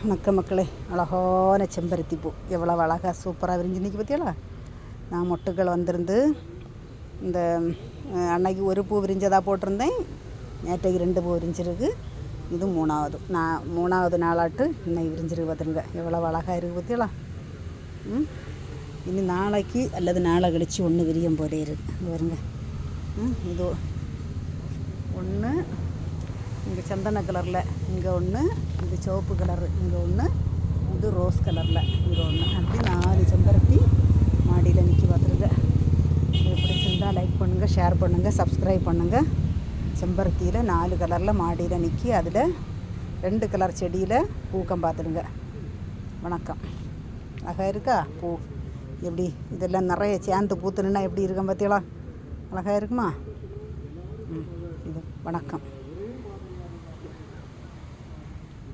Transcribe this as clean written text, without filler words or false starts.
வணக்க மக்களே, அழகான செம்பருத்தி பூ எவ்வளோ அழகாக சூப்பராக விரிஞ்சு நிற்கி பற்றியாளா. நான் மொட்டுக்கள் வந்திருந்து இந்த அன்னைக்கு ஒரு பூ விரிஞ்சதாக போட்டிருந்தேன். நேற்றைக்கு 2 பூ விரிஞ்சிருக்கு. இது மூணாவது நாளாட்டு இன்னைக்கு விரிஞ்சிருக்கு. பார்த்துருங்க எவ்வளோ அழகாக இருக்குது பற்றியாளா. இனி நாளைக்கு அல்லது நாளை கழித்து ஒன்று விரியும் போலே இருக்குது. வருங்க, இது ஒன்று இங்கே சந்தன கலரில், இங்கே ஒன்று, இது சிவப்பு கலரு, இங்கே ஒன்று, இது ரோஸ் கலரில், இங்கே ஒன்று, அப்படி 4 செம்பருத்தி மாடியில் நிற்கி பார்த்துருங்க. இது பிடிச்சிருந்தால் லைக் பண்ணுங்கள், ஷேர் பண்ணுங்கள், சப்ஸ்கிரைப் பண்ணுங்கள். செம்பருத்தியில் 4 கலரில் மாடியில் நிற்கி அதில் 2 கலர் செடியில் பூக்கம் பார்த்துடுங்க. வணக்கம். அழகாக இருக்கா பூ? எப்படி இதெல்லாம் நிறைய சேர்ந்து பூத்துணுன்னா எப்படி இருக்கும் பார்த்தீங்களா? அழகாக இருக்குமா? இது வணக்கம்.